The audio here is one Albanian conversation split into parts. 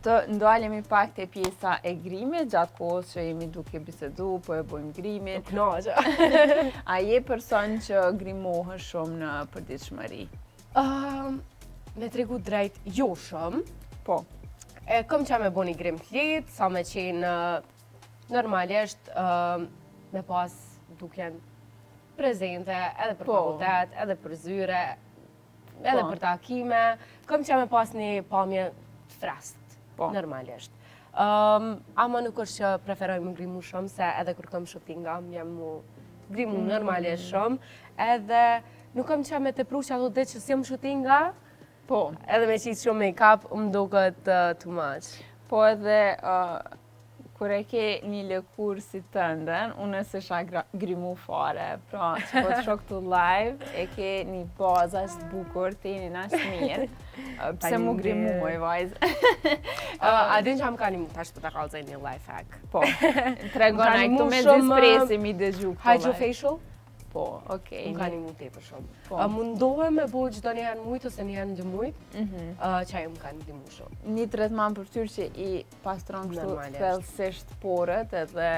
Të ndalemi pak te pjesa e grimit, gjatë kohës që jemi duke bisedu, po e bojmë grimin. A je person që grimohë shumë në përditshmëri? Me tregu drejt, jo shumë. Po. Kom që me bo një grim t'lit, sa me qenë normalisht me pas duken prezente, edhe për fakultet, edhe për zyre, edhe për takime. Kom që me pas një pamje frest, normalisht. Ama nuk është që preferoj më grimu shumë, se edhe kur kom shootinga, jem mu grimu normalisht shumë, edhe nuk kom që me të pru që ato dhe që si jem shootinga, edhe me qitë shumë make-up, më duket too much. Po edhe, kur e ke një lëkur si tëndën, unë se sha grimu fare, pra që po të shok të live, e ke një baza ashtë bukur, tenin ashtë mirë, pse mu grimuoj, vajzë. A din që am ka një mu tash për të kalzaj një life hack. Po, tregona e këtu me dispresi mi dëgju këto. Hydrofacial? Po, okej. Më ka një mu tepër shumë. Mundohem me bo gjithdo njëherë mujtë ose njëherë në gjëmujtë, që ajo më ka një dimu shumë. Një tretman për tyr që i pastron kështu thellësisht porët edhe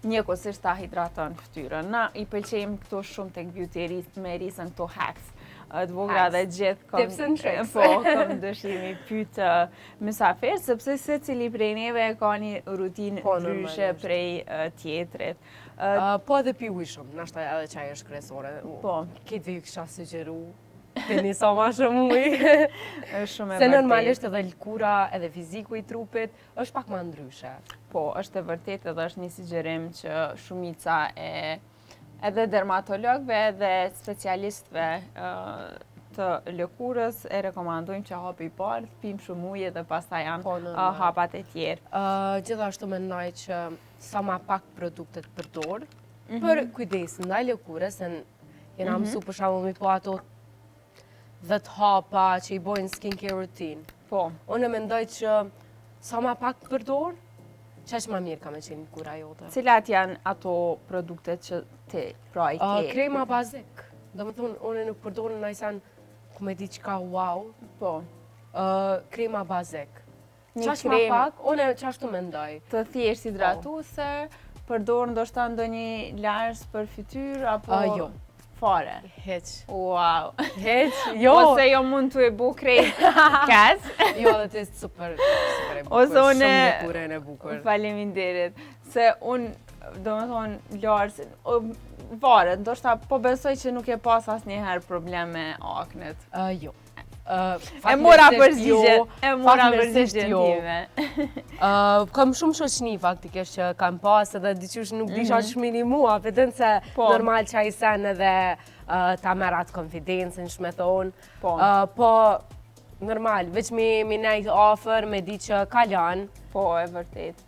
njëkohësisht ta hidraton fytyrën. Na i pëlqejmë këto shumë tek beauty me risën këto hacks. Të vogra dhe gjithë kom dëshimi pytë mysafir, sepse se cili prej neve ka një rutinë ndryshe prej tjetrit. Po edhe pi uj shumë, nashta edhe qaj është kresore. Këtë vi kësha sugjeru, të njësa ma shumë uj. Se normalisht edhe lkura, edhe fiziku i trupit, është pak ma ndryshe. Po, është e vërtet edhe është një sugjerim që shumica edhe dermatologëve edhe specialistëve të lëkurës e rekomandojmë që hapi i parë, pim shumë ujë dhe pastaj janë hapat e tjerë. Gjithashtu mendoj që sa ma pak produktet përdor, për kujdes ndaj lëkurës, se jena mësu për shembull mi po ato 10 hapa që i bojnë skincare routine. Po. Unë mendoj që sa ma pak përdor, qaq ma mirë ka me qenë kura jote. Cilat janë ato produktet që ti pra i ke? Krema bazik. Do më thonë, unë nuk përdorën në ajsan ku me di qka wow. Po. Krema bazik. Një qaq ma pak, unë qashtu mendoj. Të thjesht hidratuse, përdorë ndoshta ndonjë lars për fytyrë, apo... Jo. Fare? Heq. Wow. Heq, jo. Ose jo mund të e bu krejt kas. Jo, dhe të ishtë super e bukur. Ose unë... Shumë lëkurën e bukur. Faleminderit. Se unë, do me thonë, lars, varet, ndoshta po besoj që nuk e pas asnjëherë probleme aknet. Jo. E mora përgjigjen time. Kam shumë shoqni faktikisht që kam pas edhe diqysh nuk disha që shmini mua, vetëm se normal që a i sen edhe ta merat konfidencën që me thonë. Po, normal, veç mi nejtë ofër, me di që kalan. Po, e vërtet.